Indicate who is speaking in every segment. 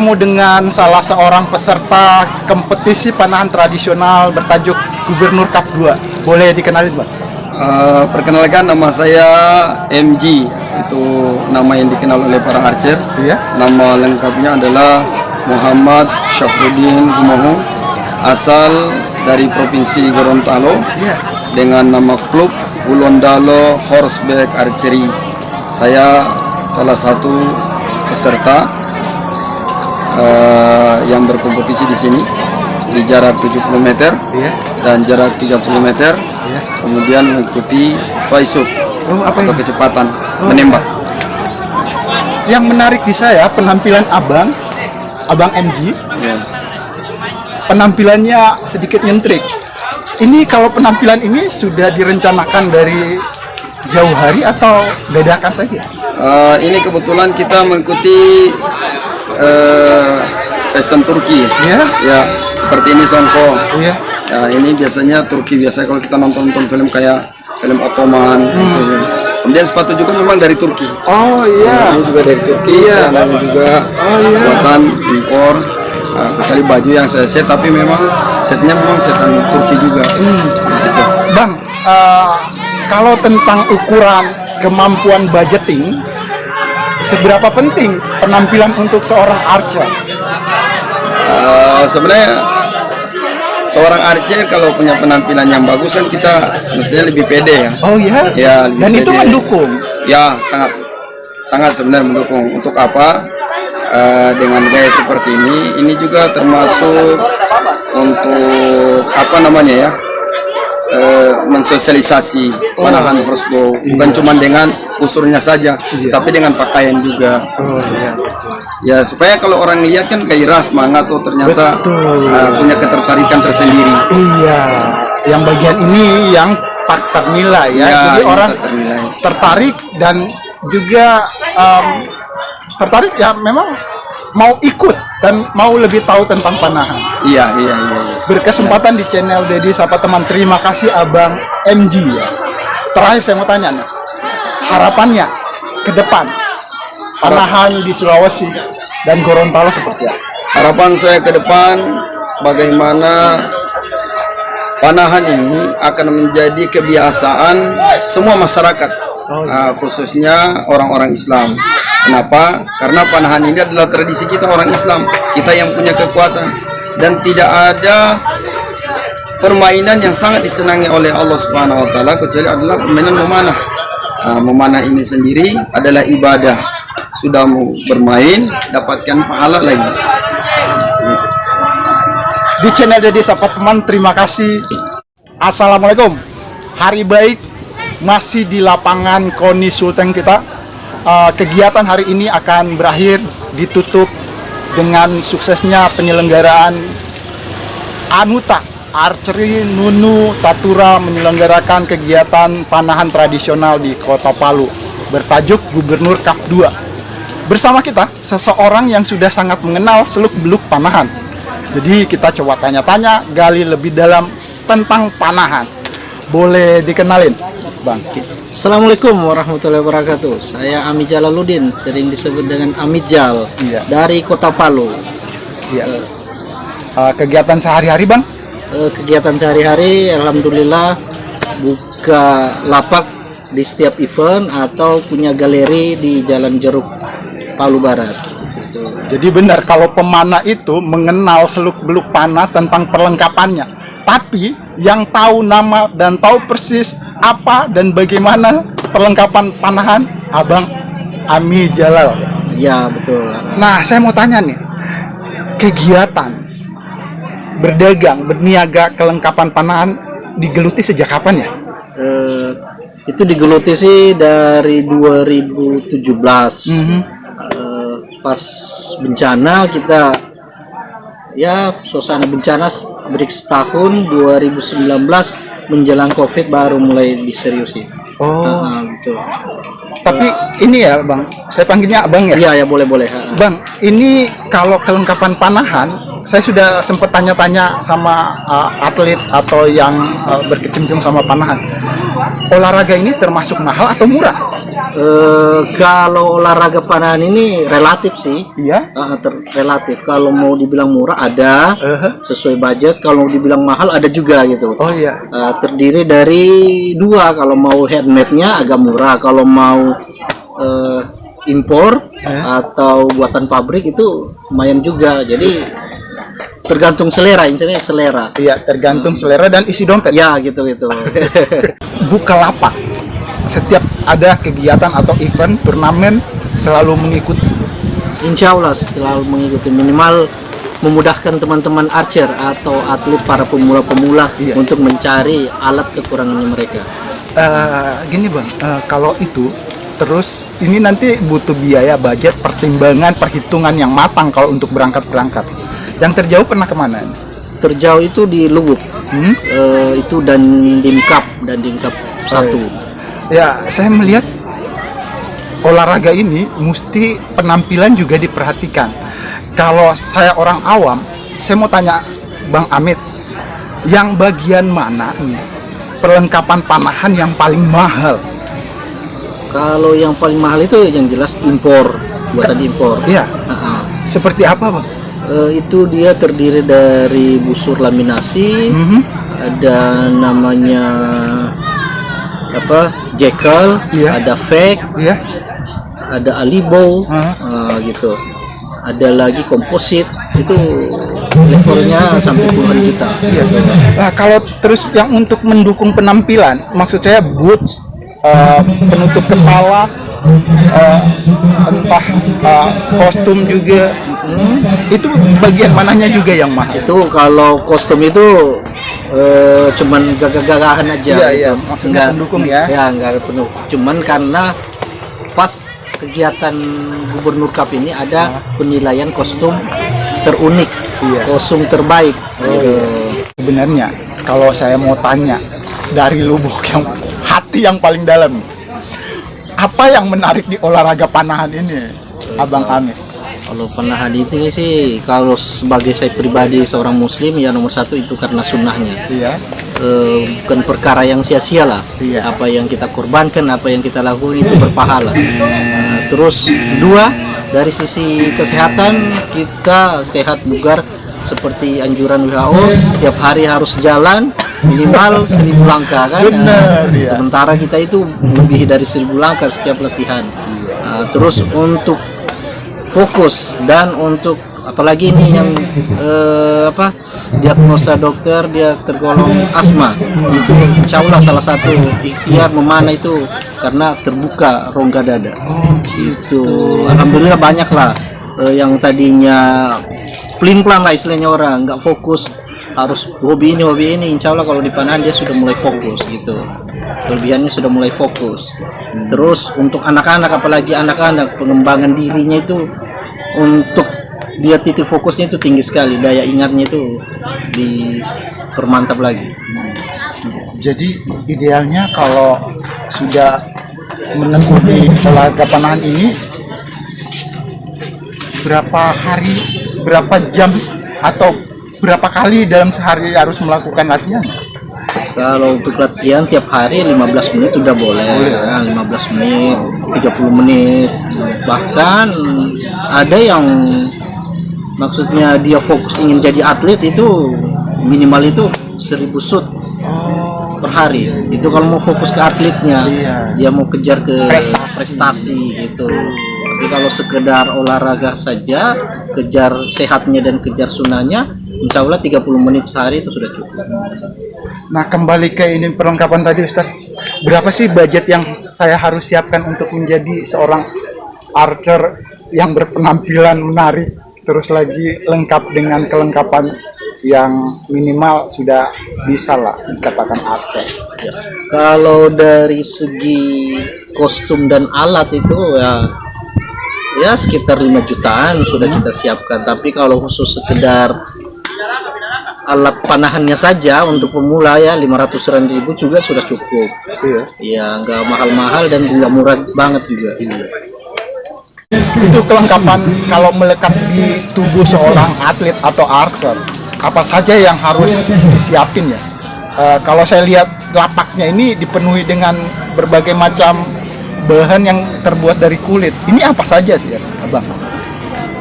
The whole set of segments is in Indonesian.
Speaker 1: bertemu dengan salah seorang peserta kompetisi panahan tradisional bertajuk Gubernur Cup 2. Boleh dikenalin, Bang?
Speaker 2: Perkenalkan, nama saya MG. Itu nama yang dikenal oleh para archer.
Speaker 1: Iya.
Speaker 2: Nama lengkapnya adalah Muhammad Syafruddin Gumohong, asal dari Provinsi Gorontalo,
Speaker 1: Iya.
Speaker 2: dengan nama klub Wulondalo Horseback Archery. Saya salah satu peserta yang berkompetisi di sini di jarak 70 meter
Speaker 1: Iya.
Speaker 2: dan jarak 30 meter.
Speaker 1: Iya.
Speaker 2: Kemudian mengikuti fly shoot atau kecepatan menembak.
Speaker 1: Yang menarik di saya penampilan Abang MG.
Speaker 2: Ya.
Speaker 1: Penampilannya sedikit nyentrik. Ini kalau penampilan ini sudah direncanakan dari jauh hari atau dadakan saja?
Speaker 2: Ini kebetulan kita mengikuti fashion Turki.
Speaker 1: Iya.
Speaker 2: Ya, seperti ini Songko.
Speaker 1: Iya.
Speaker 2: Ya, ini biasanya Turki. Biasa kalau kita nonton film kayak film Ottoman. Gitu. Kemudian sepatu juga memang dari Turki.
Speaker 1: Oh iya.
Speaker 2: Ini juga dari Turki.
Speaker 1: Iya.
Speaker 2: Celananya juga buatan impor. Kecuali baju yang saya set, tapi memang setnya memang setan Turki juga. Gitu.
Speaker 1: Bang, kalau tentang ukuran kemampuan budgeting, seberapa penting penampilan untuk seorang archer?
Speaker 2: Sebenarnya seorang archer kalau punya penampilan yang bagus kan kita semestinya lebih pede ya.
Speaker 1: Oh iya?
Speaker 2: Ya,
Speaker 1: Dan itu
Speaker 2: pede.
Speaker 1: mendukung.
Speaker 2: Ya, sangat sebenarnya mendukung. Untuk apa? Dengan gaya seperti ini juga termasuk untuk apa namanya ya? Mensosialisasi panahan horsebow, bukan cuma dengan usurnya saja, tapi dengan pakaian juga.
Speaker 1: Oh iya.
Speaker 2: Ya, supaya kalau orang lihat kan gairah, semangat, oh ternyata punya ketertarikan tersendiri.
Speaker 1: Iya. Yang bagian ini yang faktor nilai ya.
Speaker 2: Ya,
Speaker 1: Jadi
Speaker 2: yang
Speaker 1: orang
Speaker 2: faktor nilai.
Speaker 1: tertarik dan juga tertarik ya, memang mau ikut dan mau lebih tahu tentang panahan.
Speaker 2: Iya.
Speaker 1: Berkesempatan di channel Dedi Sapa Teman. Terima kasih Abang MG ya. Terakhir saya mau tanya nih, harapannya ke depan panahan di Sulawesi dan Gorontalo seperti apa?
Speaker 2: Harapan saya ke depan, bagaimana panahan ini akan menjadi kebiasaan semua masyarakat, khususnya orang-orang Islam. Kenapa? Karena panahan ini adalah tradisi kita orang Islam, kita yang punya kekuatan, dan tidak ada permainan yang sangat disenangi oleh Allah Subhanahu wa taala kecuali adalah permainan memanah. Memanah ini sendiri adalah ibadah. Sudah mau bermain, dapatkan pahala lagi.
Speaker 1: Di channel Dedi Sapa Teman, terima kasih. Assalamualaikum. Hari baik masih di lapangan Koni Sultan kita. Kegiatan hari ini akan berakhir ditutup dengan suksesnya penyelenggaraan Anuta Archery Nunu Tatura menyelenggarakan kegiatan panahan tradisional di Kota Palu bertajuk Gubernur Cup 2. Bersama kita seseorang yang sudah sangat mengenal seluk-beluk panahan. Jadi kita coba tanya-tanya, gali lebih dalam tentang panahan. Boleh dikenalin, Bang?
Speaker 3: Assalamualaikum warahmatullahi wabarakatuh. Saya Ami Jalaluddin, sering disebut dengan Amijal, dari Kota Palu.
Speaker 1: Iya. Kegiatan sehari-hari, Bang?
Speaker 3: Kegiatan sehari-hari, alhamdulillah buka lapak di setiap event atau punya galeri di Jalan Jeruk Palu Barat.
Speaker 1: Jadi benar kalau pemanah itu mengenal seluk-beluk panah tentang perlengkapannya. Tapi yang tahu nama dan tahu persis apa dan bagaimana perlengkapan panahan Abang Ami Jalal.
Speaker 3: Ya, betul.
Speaker 1: Nah, saya mau tanya nih, kegiatan berdagang, berniaga kelengkapan panahan digeluti sejak kapan ya?
Speaker 3: Itu digeluti sih dari 2017. Pas bencana kita, ya suasana bencana break setahun, 2019 menjelang COVID baru mulai diseriusin. Betul.
Speaker 1: Tapi ini ya Bang, saya panggilnya Abang ya?
Speaker 3: Iya, ya boleh.
Speaker 1: Bang, ini kalau kelengkapan panahan, saya sudah sempat tanya-tanya sama atlet atau yang berkecimpung sama panahan. Olahraga ini termasuk mahal atau murah?
Speaker 3: Kalau olahraga panahan ini relatif sih.
Speaker 1: Iya.
Speaker 3: Relatif. Kalau mau dibilang murah ada, sesuai budget. Kalau mau dibilang mahal ada juga gitu.
Speaker 1: Oh iya.
Speaker 3: Terdiri dari dua. Kalau mau handmade-nya agak murah. Kalau mau impor atau buatan pabrik itu lumayan juga. Jadi tergantung selera, intinya selera.
Speaker 1: Iya, tergantung selera dan isi dompet.
Speaker 3: Ya gitu.
Speaker 1: Bukalapak. Setiap ada kegiatan atau event turnamen selalu mengikuti.
Speaker 3: Insya Allah selalu mengikuti, minimal memudahkan teman-teman archer atau atlet para pemula-pemula untuk mencari alat kekurangannya mereka.
Speaker 1: Gini bang, kalau itu terus ini nanti butuh biaya, budget, pertimbangan, perhitungan yang matang kalau untuk berangkat. Yang terjauh pernah kemana?
Speaker 3: Terjauh itu di Lubuk, itu dan Dimkap 1.
Speaker 1: Ya, saya melihat olahraga ini mesti penampilan juga diperhatikan. Kalau saya orang awam, saya mau tanya Bang Amit, yang bagian mana nih perlengkapan panahan yang paling mahal?
Speaker 3: Kalau yang paling mahal itu yang jelas impor, buatan impor.
Speaker 1: Iya. Seperti apa Bang?
Speaker 3: Itu dia terdiri dari busur laminasi, ada namanya jekyll, ada fake, ada alibo, gitu. Ada lagi komposit, itu levelnya sampai puluhan juta.
Speaker 1: Nah, kalau terus yang untuk mendukung penampilan, maksud saya boots, penutup kepala, entah kostum juga, itu bagian mananya juga yang mahal?
Speaker 3: Itu kalau kostum itu cuman gagah-gagahan aja.
Speaker 1: Iya, maksudnya pendukung ya?
Speaker 3: Ya, nggak penuh. Cuman karena pas kegiatan Gubernur Cup ini ada penilaian kostum terunik, kostum terbaik.
Speaker 1: Sebenarnya kalau saya mau tanya dari lubuk yang hati yang paling dalam, apa yang menarik di olahraga panahan ini, Abang Amit?
Speaker 3: Kalau panahan ini sih, kalau sebagai saya pribadi seorang muslim, ya nomor satu itu karena sunnahnya. Bukan perkara yang sia-sia lah. Apa yang kita korbankan, apa yang kita lakukan itu berpahala. Terus dua, dari sisi kesehatan kita sehat bugar seperti anjuran WHO, tiap hari harus jalan minimal 1000 langkah kan. Sementara kita itu lebih dari 1000 langkah setiap latihan. Terus untuk fokus dan untuk apalagi ini yang diagnosa dokter dia tergolong asma, itu insya Allah salah satu ikhtiar memanah itu karena terbuka rongga dada. Gitu. Alhamdulillah banyak lah yang tadinya pelin-pelan lah istilahnya orang nggak fokus, harus hobi ini insya Allah kalau di panahan dia sudah mulai fokus gitu, kelebihannya sudah mulai fokus. Terus untuk anak-anak, apalagi anak-anak, pengembangan dirinya itu untuk dia titik fokusnya itu tinggi sekali, daya ingatnya itu dipermantap lagi.
Speaker 1: Jadi idealnya kalau sudah menekuni olahraga panahan ini berapa hari, berapa jam atau berapa kali dalam sehari harus melakukan latihan?
Speaker 3: Kalau untuk latihan tiap hari 15 menit sudah boleh. 15 menit, 30 menit. Bahkan ada yang maksudnya dia fokus ingin jadi atlet itu minimal itu 1000 shoot per hari. Itu kalau mau fokus ke atletnya, dia mau kejar ke prestasi gitu. Tapi kalau sekedar olahraga saja, kejar sehatnya dan kejar sunnahnya, insya Allah 30 menit sehari itu sudah cukup.
Speaker 1: Nah, kembali ke ini perlengkapan tadi Ustaz, berapa sih budget yang saya harus siapkan untuk menjadi seorang archer yang berpenampilan menarik, terus lagi lengkap dengan kelengkapan yang minimal sudah bisa lah dikatakan archer?
Speaker 3: Kalau dari segi kostum dan alat itu ya sekitar 5 jutaan sudah kita siapkan. Tapi kalau khusus sekedar alat panahannya saja untuk pemula ya 500.000 juga sudah cukup. Ya nggak mahal-mahal dan nggak murah banget juga.
Speaker 1: Itu kelengkapan kalau melekat di tubuh seorang atlet atau archer, apa saja yang harus disiapin ya? Kalau saya lihat lapaknya ini dipenuhi dengan berbagai macam bahan yang terbuat dari kulit. Ini apa saja sih ya, Abang?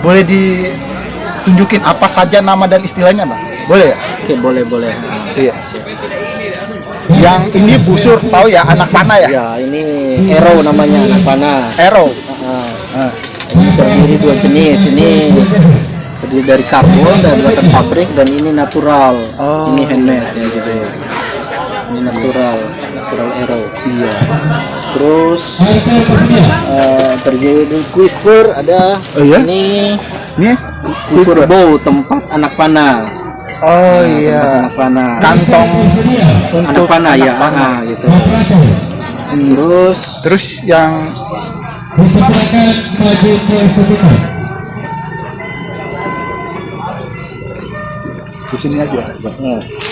Speaker 1: Boleh ditunjukin apa saja nama dan istilahnya, Bang? Boleh ya?
Speaker 3: Oke, boleh.
Speaker 1: Iya. Yang ini busur, tahu ya, anak panah ya?
Speaker 3: Ya, ini Aero namanya, anak panah.
Speaker 1: Aero.
Speaker 3: Ini terdiri dua jenis. Ini terdiri dari karbon dan buatan pabrik, dan ini natural. Ini handmade ya gitu. Ini natural Aero. Iya. Terus terdiri dari quiver ada.
Speaker 1: Oh, iya?
Speaker 3: Ini quiver bow, tempat anak panah.
Speaker 1: Oh iya.
Speaker 3: Anak panah.
Speaker 1: Kantong
Speaker 3: Anak
Speaker 1: untuk
Speaker 3: panah
Speaker 1: anak
Speaker 3: ya,
Speaker 1: panah.
Speaker 3: gitu.
Speaker 1: Terus yang di sini aja.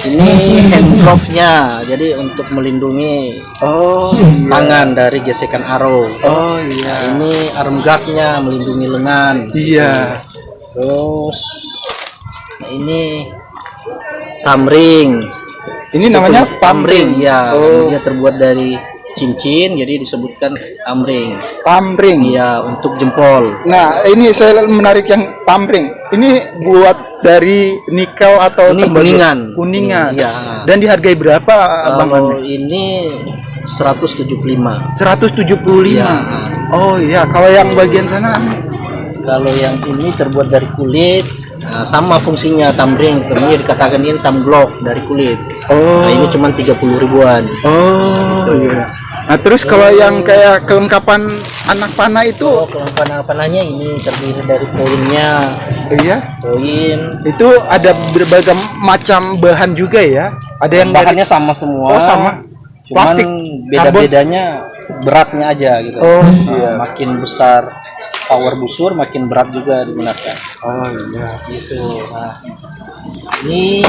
Speaker 3: Ini hand glove-nya, jadi untuk melindungi tangan dari gesekan arrow.
Speaker 1: Oh iya.
Speaker 3: Ini arm guard-nya, melindungi lengan.
Speaker 1: Iya.
Speaker 3: Terus ini thumb ring.
Speaker 1: Ini namanya thumb ring.
Speaker 3: Ya.
Speaker 1: Oh.
Speaker 3: Dia terbuat dari cincin, jadi disebutkan thumb ring.
Speaker 1: Thumb ring.
Speaker 3: Ya, untuk jempol.
Speaker 1: Nah, ini saya menarik yang thumb ring. Ini buat dari nikel atau
Speaker 3: Ini
Speaker 1: tembaga?
Speaker 3: kuningan.
Speaker 1: Kuningan.
Speaker 3: Iya.
Speaker 1: Dan dihargai berapa, Bang?
Speaker 3: Kalau ini 175.
Speaker 1: 175.
Speaker 3: Iya.
Speaker 1: Oh iya, kalau yang bagian sana
Speaker 3: Kalau yang ini terbuat dari kulit, sama fungsinya thumb ring. Ini dikatakan ini thumb glove dari kulit. Nah, ini cuma 30 ribuan.
Speaker 1: Oh iya. Nah, terus kalau yang kayak kelengkapan anak panah itu
Speaker 3: Kelengkapan panahnya ini terdiri dari poinnya,
Speaker 1: iya,
Speaker 3: poin.
Speaker 1: itu ada berbagai macam bahan juga ya. Ada yang
Speaker 3: Bahannya sama semua.
Speaker 1: Oh, sama.
Speaker 3: Cuman
Speaker 1: Plastik,
Speaker 3: beda-bedanya beratnya aja gitu.
Speaker 1: Oh, siap.
Speaker 3: Makin besar power busur, makin berat juga digunakan.
Speaker 1: Oh iya.
Speaker 3: Gitu. Nah, ini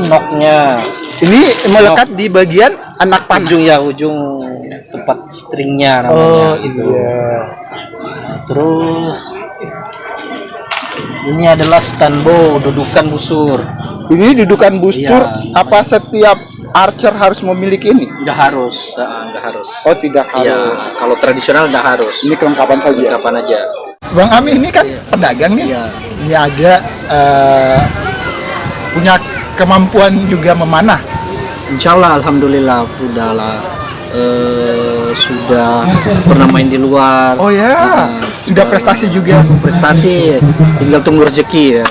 Speaker 3: knocknya.
Speaker 1: Ini melekat di bagian anak panah.
Speaker 3: Ujung tempat stringnya namanya. Gitu.
Speaker 1: Iya.
Speaker 3: Nah, terus ini adalah stand bow, dudukan busur.
Speaker 1: Ini dudukan busur.
Speaker 3: Iya.
Speaker 1: Apa setiap archer harus memiliki ini?
Speaker 3: Nggak harus, nggak harus.
Speaker 1: Oh, tidak harus.
Speaker 3: Iya, kalau tradisional nggak harus.
Speaker 1: Ini kelengkapan saja.
Speaker 3: Kapan aja.
Speaker 1: Bang Ami ini kan pedagang nih.
Speaker 3: Iya.
Speaker 1: Ini agak punya kemampuan juga memanah.
Speaker 3: Insya Allah, alhamdulillah, sudah pernah main di luar.
Speaker 1: Oh ya, sudah prestasi juga.
Speaker 3: Prestasi, tinggal tunggu rezeki ya.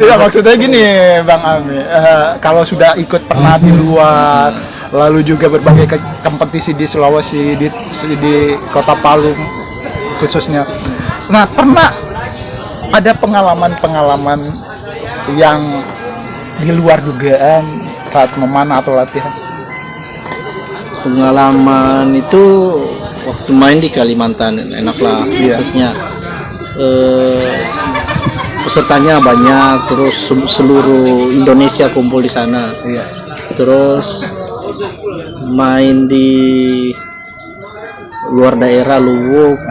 Speaker 1: Tidak, maksudnya gini, Bang Ami. Kalau sudah ikut pernah di luar, lalu juga berbagai kompetisi di Sulawesi, di Kota Palu khususnya. Nah, pernah ada pengalaman-pengalaman yang di luar dugaan saat memanah atau latihan?
Speaker 3: Pengalaman itu waktu main di Kalimantan, enaklah. Maksudnya pesertanya banyak, terus seluruh Indonesia kumpul di sana. Terus main di luar daerah, Luwuk,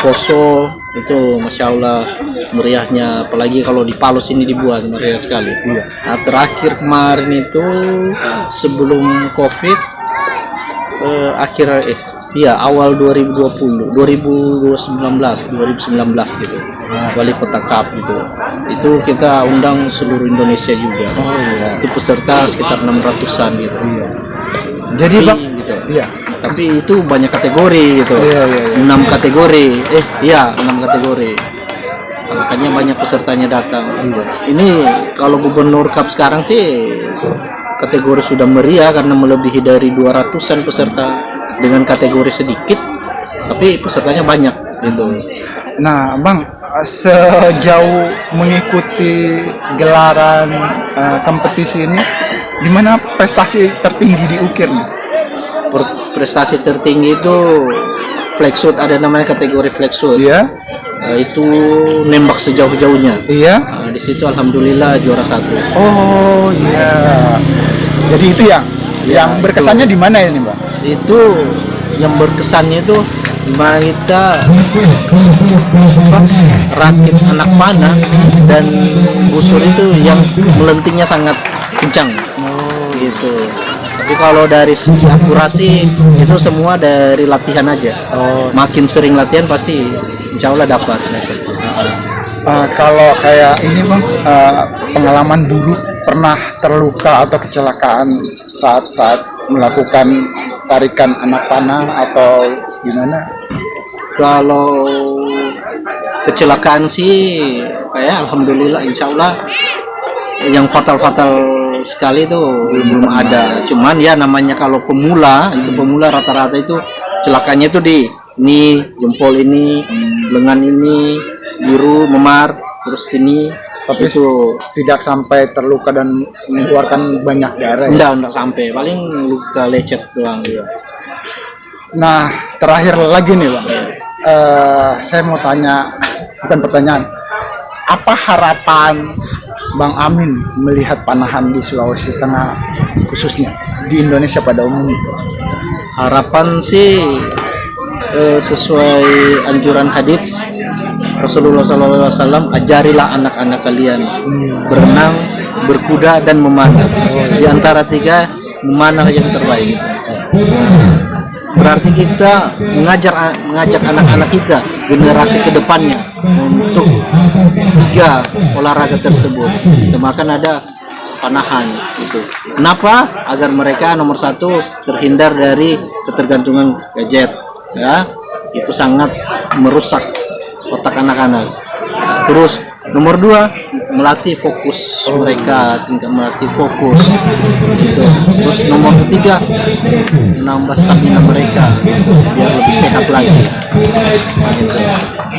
Speaker 3: Poso, itu masya Allah meriahnya, apalagi kalau di Palu sini dibuat meriah sekali. Nah, terakhir kemarin itu sebelum COVID, awal 2019 gitu, Wali Kota Cup gitu. Itu kita undang seluruh Indonesia juga. Itu peserta sekitar 600-an gitu.
Speaker 1: Jadi Bang,
Speaker 3: gitu.
Speaker 1: iya.
Speaker 3: Tapi itu banyak kategori gitu. 6 kategori. 6 kategori. Makanya banyak pesertanya datang. Ini kalau Gubernur Cup sekarang sih kategori sudah meriah karena melebihi dari 200-an peserta dengan kategori sedikit, tapi pesertanya banyak gitu.
Speaker 1: Nah, Bang, sejauh mengikuti gelaran kompetisi ini, di mana prestasi tertinggi diukir nih?
Speaker 3: Prestasi tertinggi itu flag shoot, ada namanya kategori flag shoot.
Speaker 1: Iya.
Speaker 3: Itu nembak sejauh-jauhnya.
Speaker 1: Iya.
Speaker 3: Nah, di situ alhamdulillah juara 1.
Speaker 1: Oh iya. Jadi itu yang berkesannya di mana ini, Bang?
Speaker 3: Itu yang berkesannya itu dimana kita rakit anak panah dan busur itu yang melentingnya sangat kencang gitu. Tapi kalau dari segi akurasi itu semua dari latihan aja. Makin sering latihan pasti insya Allah dapat.
Speaker 1: Kalau kayak ini bang, pengalaman buruk pernah terluka atau kecelakaan saat melakukan tarikan anak panah atau gimana?
Speaker 3: Kalau kecelakaan sih kayak alhamdulillah insya Allah yang fatal-fatal sekali itu belum ada. Cuman ya namanya kalau pemula rata-rata itu celakanya itu di ini jempol ini, lengan ini biru memar, terus sini.
Speaker 1: Tapi
Speaker 3: itu
Speaker 1: tidak sampai terluka dan mengeluarkan banyak darah.
Speaker 3: enggak sampai, paling luka lecet doang.
Speaker 1: Nah, terakhir lagi nih bang, saya mau tanya, bukan pertanyaan, apa harapan Bang Amin melihat panahan di Sulawesi Tengah khususnya di Indonesia pada umumnya?
Speaker 3: Harapan sih sesuai anjuran hadits Rasulullah SAW, ajarilah anak-anak kalian berenang, berkuda dan memanah. Di antara tiga, memanah yang terbaik. Berarti kita mengajak anak-anak kita, generasi kedepannya, untuk tiga olahraga tersebut. Makan ada panahan itu. Kenapa? Agar mereka nomor satu terhindar dari ketergantungan gadget. Ya, itu sangat merusak otak anak-anak. Terus nomor dua, melatih fokus mereka, tingkat melatih fokus gitu. Terus nomor ketiga, menambah stamina mereka biar lebih sehat lagi gitu.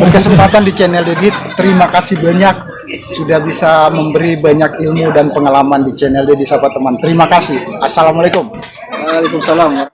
Speaker 1: Berkesempatan di channel Dedit, terima kasih banyak sudah bisa memberi banyak ilmu dan pengalaman di channel Dedit Sapa Teman. Terima kasih. Assalamualaikum.
Speaker 3: Waalaikumsalam.